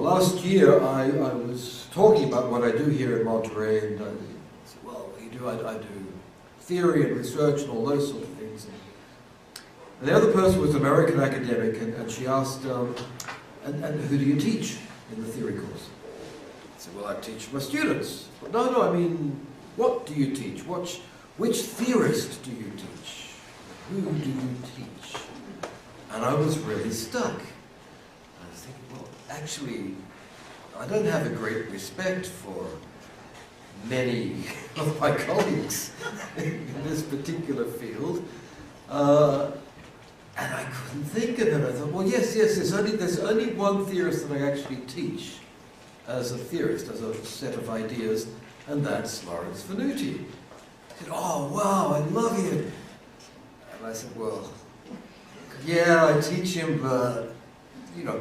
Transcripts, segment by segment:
last year I was talking about what I do here in Monterey, and I said, well, what do you do? I do theory and research and all those sort of things. And the other person was an American academic, and she asked, and who do you teach in the theory course? I said, well, I teach my students. But no, I mean, what do you teach? Which theorist do you teach? Who do you teach? And I was really stuck. I was thinking, well, actually, I don't have a great respect for many of my colleagues in this particular field. And I couldn't think of it. I thought, well, yes, there's only one theorist that I actually teach as a theorist, as a set of ideas, and that's Lawrence Venuti. He said, oh, wow, I love him. And I said, well, yeah, I teach him, but, you know,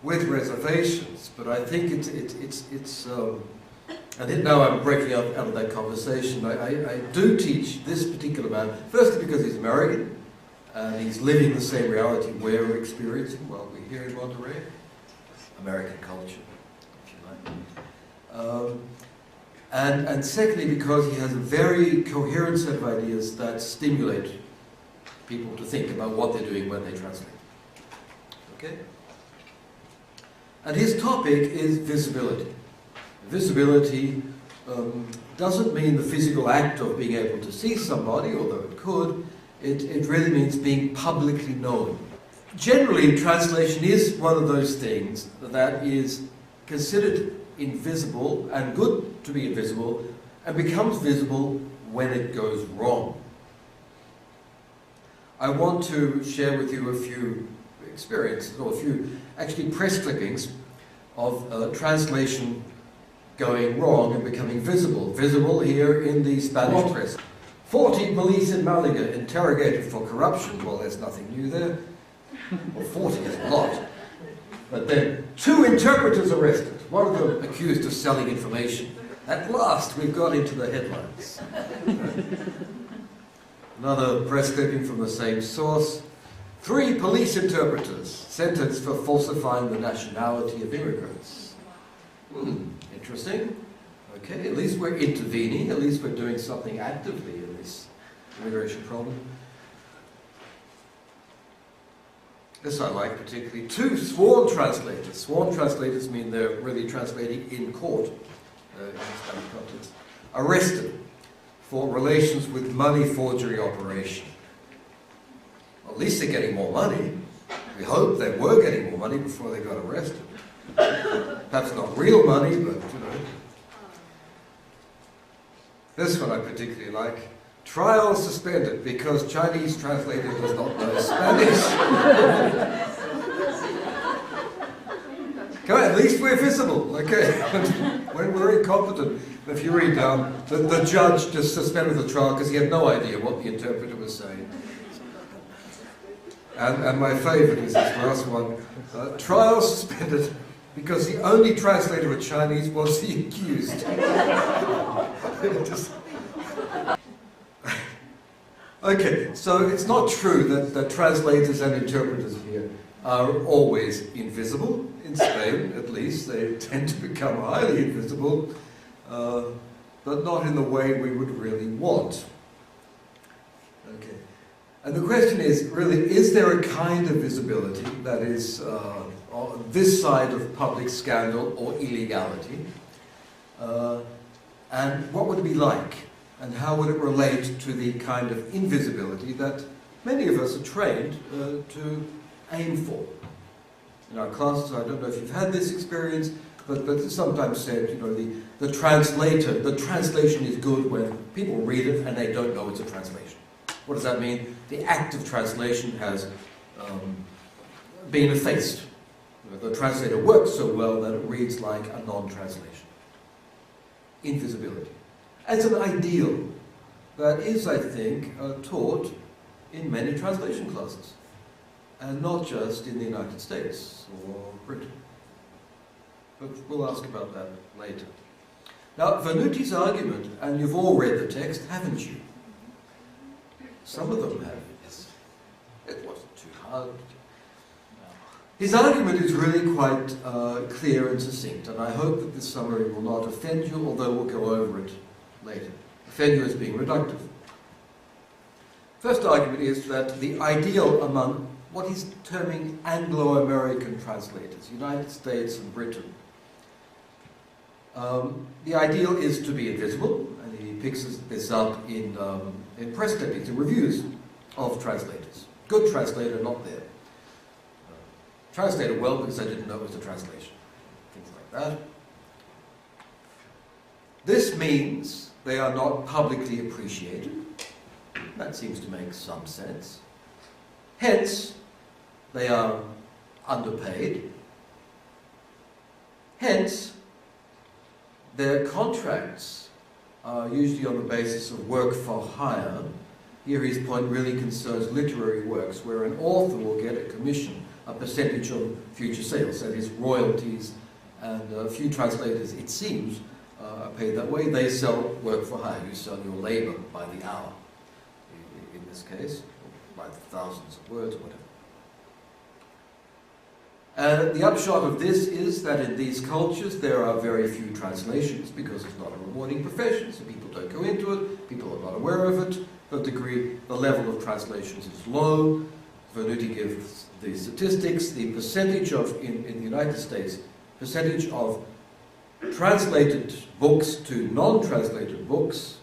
with reservations. But I think and now I'm breaking out of that conversation. I do teach this particular man, firstly because he's American, and he's living the same reality we're experiencing while we're here in Monterey. American culture, if you like. And secondly, because he has a very coherent set of ideas that stimulate people to think about what they're doing when they translate. Okay? And his topic is visibility. Visibility doesn't mean the physical act of being able to see somebody, although it could. It really means being publicly known. Generally, translation is one of those things that is considered invisible and good to be invisible and becomes visible when it goes wrong. I want to share with you a few experiences, or a few actually press clippings of translation going wrong and becoming visible. Visible here in the Spanish press. 40 police in Malaga interrogated for corruption. Well, there's nothing new there. Well, 40 is a lot. But then 2 interpreters arrested. One of them accused of selling information. At last, we've got into the headlines. Another press clipping from the same source. 3 police interpreters sentenced for falsifying the nationality of immigrants. Interesting. Okay, at least we're intervening, at least we're doing something actively in this immigration problem. This I like particularly. 2 sworn translators. Sworn translators mean they're really translating in court in Spanish context. Arrested for relations with money forgery operation. Well, at least they're getting more money. We hope they were getting more money before they got arrested. Perhaps not real money, but you know. This one I particularly like. Trial suspended because Chinese translator does not know Spanish. Come on, at least we're visible, okay? When we're incompetent, if you read down, the judge just suspended the trial because he had no idea what the interpreter was saying. And my favourite is this last one. Trial suspended because the only translator of Chinese was the accused. Okay, so it's not true that translators and interpreters here are always invisible. In Spain, at least, they tend to become highly invisible, but not in the way we would really want. Okay, and the question is, really, is there a kind of visibility that is on this side of public scandal or illegality? And what would it be like? And how would it relate to the kind of invisibility that many of us are trained to aim for? In our classes, I don't know if you've had this experience, but it's sometimes said, you know, the translation is good when people read it and they don't know it's a translation. What does that mean? The act of translation has been effaced. The translator works so well that it reads like a non-translation. Invisibility. As an ideal that is, I think, taught in many translation classes, and not just in the United States or Britain. But we'll ask about that later. Now, Venuti's argument, and you've all read the text, haven't you? Some of them have, yes. It wasn't too hard. His argument is really quite clear and succinct, and I hope that this summary will not offend you, although we'll go over it later. Offend you as being reductive. First argument is that the ideal among what he's terming Anglo-American translators, United States and Britain, the ideal is to be invisible, and he picks this up in press clippings and reviews of translators. Good translator, not there. Translated well because I didn't know it was a translation. Things like that. This means they are not publicly appreciated. That seems to make some sense. Hence, they are underpaid. Hence, their contracts are usually on the basis of work for hire. Here his point really concerns literary works where an author will get a commission, a percentage of future sales, that is royalties, and a few translators, it seems, are paid that way. They sell work for hire. You sell your labor by the hour, in this case, or by the thousands of words, or whatever. The upshot of this is that in these cultures there are very few translations because it's not a rewarding profession, so people don't go into it, people are not aware of it. The level of translations is low. Venuti gives the statistics. The percentage of, in the United States, percentage of translated books to non-translated books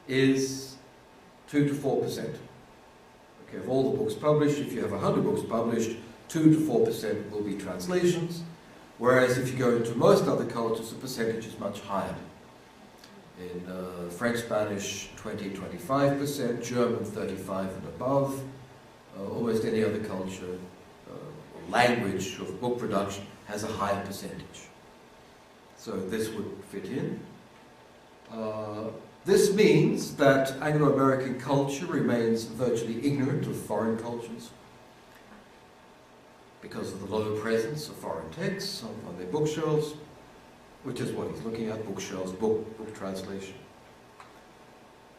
is 2 to 4%. Okay, of all the books published, if you have 100 books published, 2 to 4% will be translations, whereas if you go into most other cultures, the percentage is much higher. In French, Spanish, 20-25%, German, 35 and above. Almost any other culture or language of book production has a higher percentage. So this would fit in. This means that Anglo-American culture remains virtually ignorant of foreign cultures because of the low presence of foreign texts on their bookshelves, which is what he's looking at, bookshelves, book translation.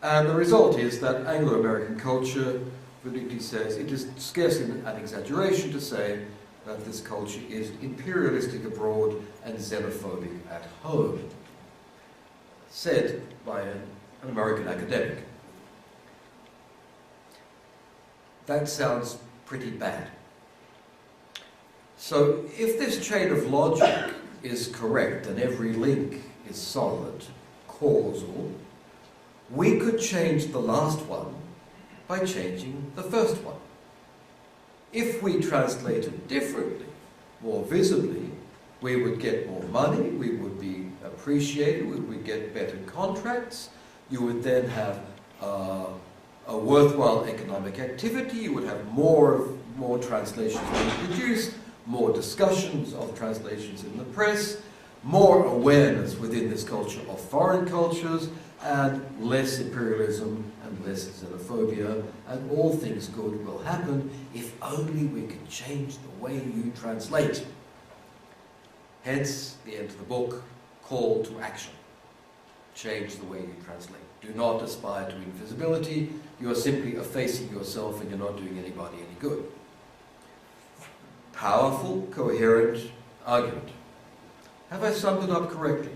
And the result is that Anglo-American culture, Venuti says, it is scarcely an exaggeration to say that this culture is imperialistic abroad and xenophobic at home, said by an American academic. That sounds pretty bad. So if this chain of logic is correct and every link is solid, causal, we could change the last one by changing the first one. If we translated differently, more visibly, we would get more money, we would be appreciated, we would get better contracts, you would then have a worthwhile economic activity, you would have more translations being produced, more discussions of translations in the press, more awareness within this culture of foreign cultures, and less imperialism and less xenophobia, and all things good will happen if only we can change the way you translate. Hence, the end of the book, call to action. Change the way you translate. Do not aspire to invisibility. You are simply effacing yourself and you're not doing anybody any good. Powerful, coherent argument. Have I summed it up correctly?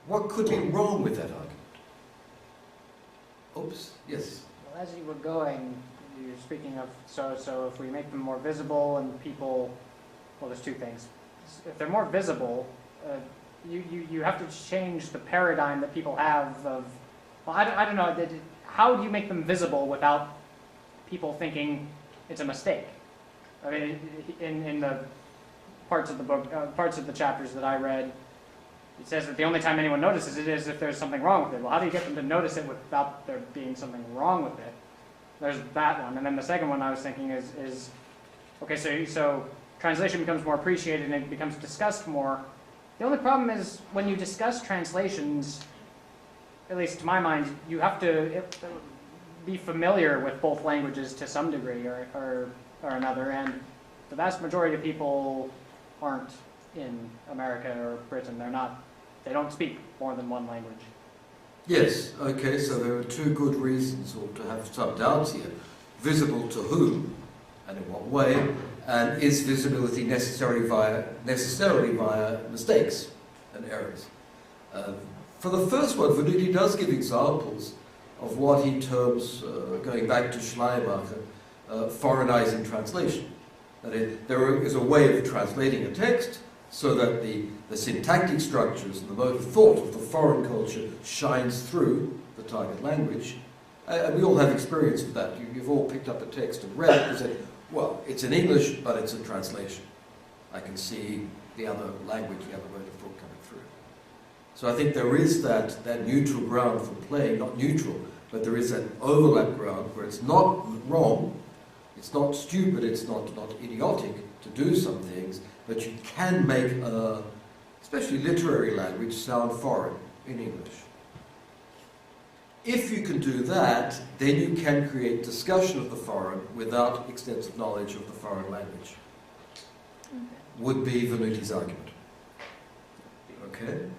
What could be wrong with that argument? Oops, yes. Well, as you were going, you're speaking of, so if we make them more visible and people, well, there's two things. If they're more visible, you have to change the paradigm that people have of, well, I don't know, how do you make them visible without people thinking it's a mistake? I mean, in the parts of the book, parts of the chapters that I read, it says that the only time anyone notices it is if there's something wrong with it. Well, how do you get them to notice it without there being something wrong with it? There's that one. And then the second one I was thinking is okay, so translation becomes more appreciated and it becomes discussed more. The only problem is when you discuss translations, at least to my mind, you have to be familiar with both languages to some degree or another. And the vast majority of people aren't in America or Britain. They don't speak more than one language. Yes, okay, so there are two good reasons, or to have some doubts here. Visible to whom? and in what way, and is visibility necessarily via mistakes and errors. For the first one, Venuti does give examples of what he terms, going back to Schleiermacher, foreignizing translation. That there is a way of translating a text so that the syntactic structures and the mode of thought of the foreign culture shines through the target language. And we all have experience of that. You've all picked up a text and read it and said, well, it's in English, but it's a translation. I can see the other language, the other mode of thought coming through. So I think there is that neutral ground for playing, not neutral, but there is an overlap ground where it's not wrong, it's not stupid, it's not idiotic to do some things, but you can make, especially literary language, sound foreign in English. If you can do that, then you can create discussion of the foreign without extensive knowledge of the foreign language. Would be Venuti's argument. Okay?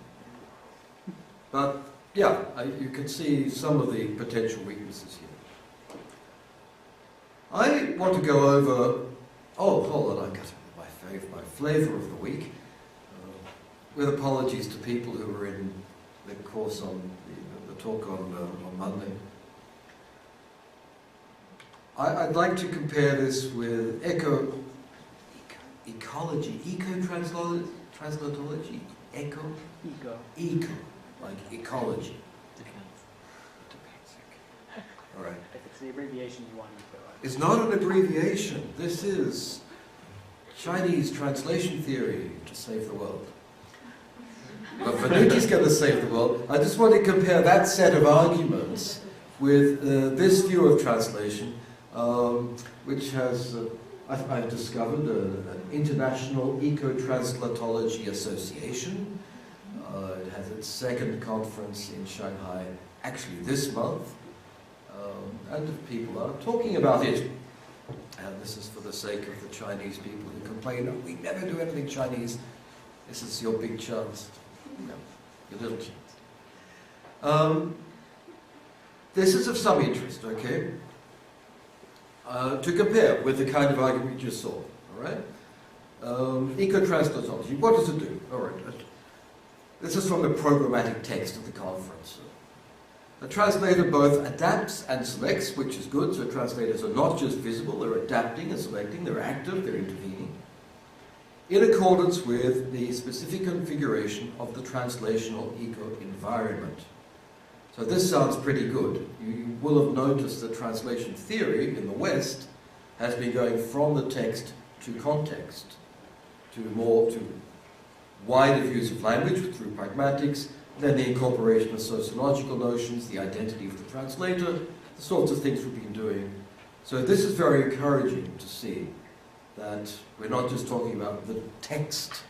But, yeah, you can see some of the potential weaknesses here. I want to go over, hold on, I got my flavour of the week, with apologies to people who were in the course on the talk on Monday. I'd like to compare this with ecology, translatology, eco, like ecology. All right. If it's the abbreviation you want to go on. It's not an abbreviation. This is Chinese translation theory to save the world. But Venuti's going to save the world. I just want to compare that set of arguments with this view of translation, which has, I've discovered, an International Eco-Translatology Association. It has its second conference in Shanghai, actually this month, and people are talking about it. And this is for the sake of the Chinese people who complain, oh, we never do anything Chinese. This is your big chance. No, your little chance. This is of some interest, okay? To compare with the kind of argument you just saw, all right? Eco-translatology, what does it do? All right. This is from the programmatic text of the conference. The translator both adapts and selects, which is good, so translators are not just visible, they're adapting and selecting, they're active, they're intervening, in accordance with the specific configuration of the translational eco-environment. So this sounds pretty good. You will have noticed that translation theory in the West has been going from the text to context, to wider views of language through pragmatics, then the incorporation of sociological notions, the identity of the translator, the sorts of things we've been doing. So this is very encouraging to see that we're not just talking about the text,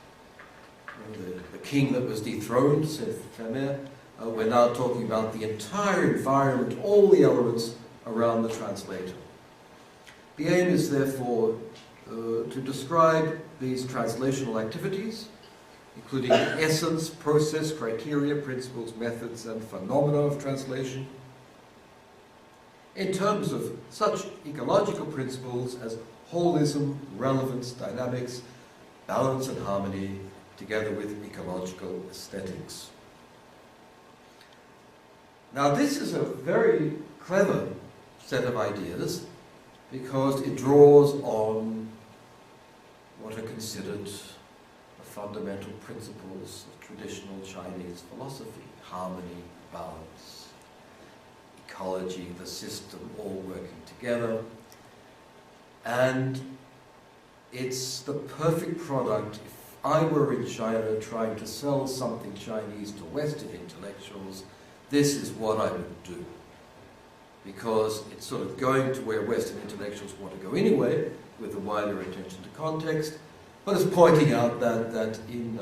the king that was dethroned, said Vermeer. We're now talking about the entire environment, all the elements around the translator. The aim is therefore to describe these translational activities, including the essence, process, criteria, principles, methods, and phenomena of translation, in terms of such ecological principles as holism, relevance, dynamics, balance and harmony, together with ecological aesthetics. Now this is a very clever set of ideas because it draws on what are considered the fundamental principles of traditional Chinese philosophy: harmony, balance, ecology, the system, all working together. And it's the perfect product. If I were in China trying to sell something Chinese to Western intellectuals, this is what I would do. Because it's sort of going to where Western intellectuals want to go anyway, with a wider attention to context, but it's pointing out that in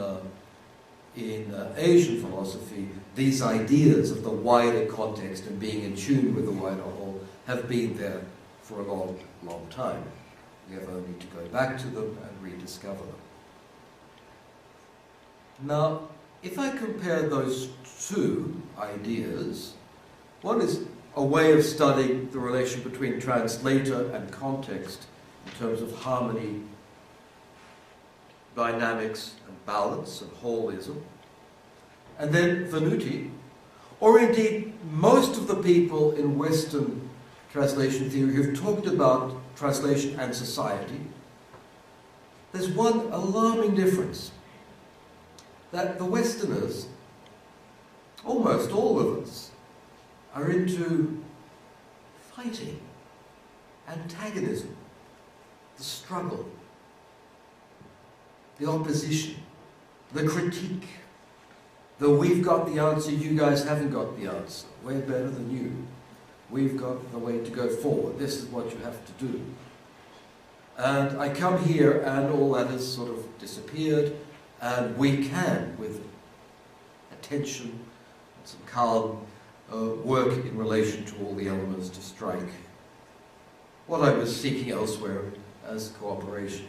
Asian philosophy, these ideas of the wider context and being in tune with the wider whole have been there for a long, long time. We have only to go back to them and rediscover them. Now, if I compare those two ideas, one is a way of studying the relation between translator and context in terms of harmony, dynamics and balance and holism. And then venuti, or indeed most of the people in Western translation theory who've talked about translation and society, there's one alarming difference, that the Westerners, almost all of us, are into fighting, antagonism, the struggle, the opposition, the critique, the we've got the answer, you guys haven't got the answer, we're better than you, we've got the way to go forward, this is what you have to do. And I come here and all that has sort of disappeared, and we can, with attention and some calm, work in relation to all the elements to strike what I was seeking elsewhere as cooperation.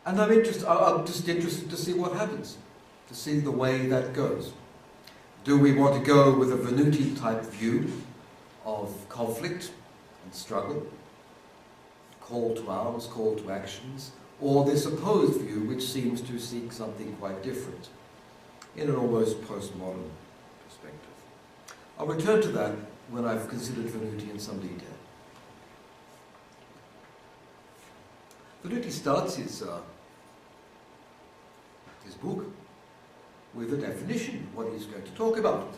And I'm just interested to see what happens, to see the way that goes. Do we want to go with a venuti type view of conflict and struggle, call to arms, call to actions, or this opposed view which seems to seek something quite different in an almost postmodern perspective? I'll return to that when I've considered venuti in some detail. Venuti starts his book with a definition, what he's going to talk about.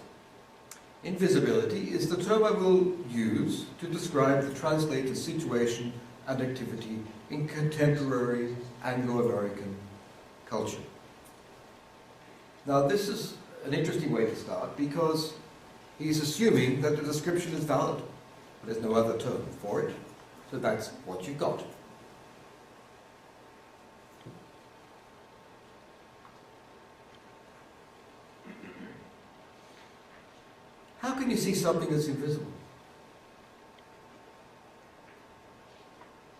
Invisibility is the term I will use to describe the translator's situation and activity in contemporary Anglo-American culture. Now this is an interesting way to start because he's assuming that the description is valid. There's no other term for it, so that's what you got. How can you see something that's invisible?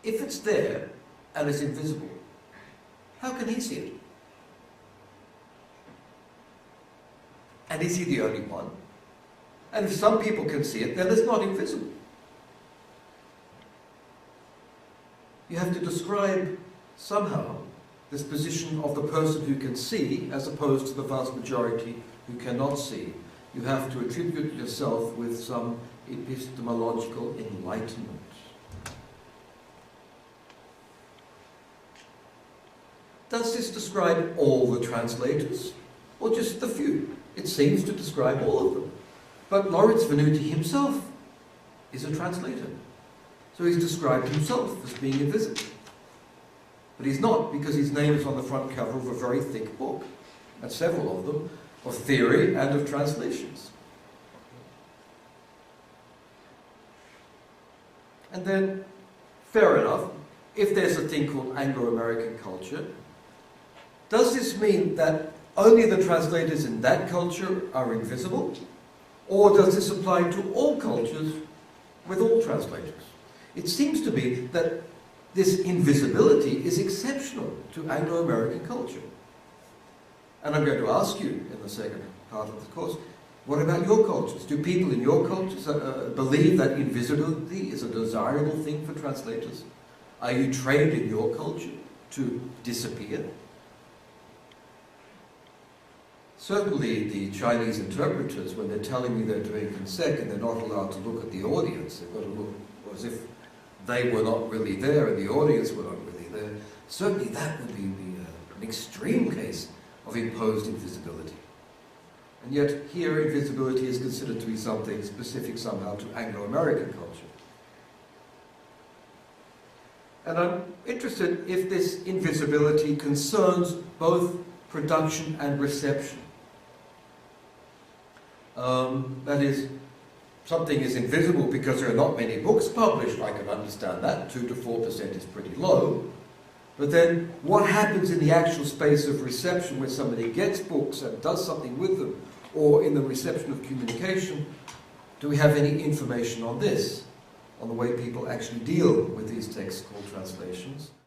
If it's there and it's invisible, how can he see it? And is he the only one? And if some people can see it, then it's not invisible. You have to describe somehow this position of the person who can see as opposed to the vast majority who cannot see. You have to attribute yourself with some epistemological enlightenment. Does this describe all the translators, or just the few? It seems to describe all of them. But Lawrence Venuti himself is a translator. So he's described himself as being invisible. But he's not, because his name is on the front cover of a very thick book, and several of them, of theory and of translations. And then, fair enough, if there's a thing called Anglo-American culture, does this mean that only the translators in that culture are invisible? Or does this apply to all cultures with all translators? It seems to be that this invisibility is exceptional to Anglo-American culture. And I'm going to ask you in the second part of the course, what about your cultures? Do people in your cultures believe that invisibility is a desirable thing for translators? Are you trained in your culture to disappear? Certainly the Chinese interpreters, when they're telling me they're doing consec and they're not allowed to look at the audience, they've got to look as if they were not really there and the audience were not really there, certainly that would be an extreme case of imposed invisibility. And yet here invisibility is considered to be something specific somehow to Anglo-American culture. And I'm interested if this invisibility concerns both production and reception. That is, something is invisible because there are not many books published. I can understand that. 2 to 4% is pretty low. But then what happens in the actual space of reception where somebody gets books and does something with them, or in the reception of communication? Do we have any information on this, on the way people actually deal with these texts called translations?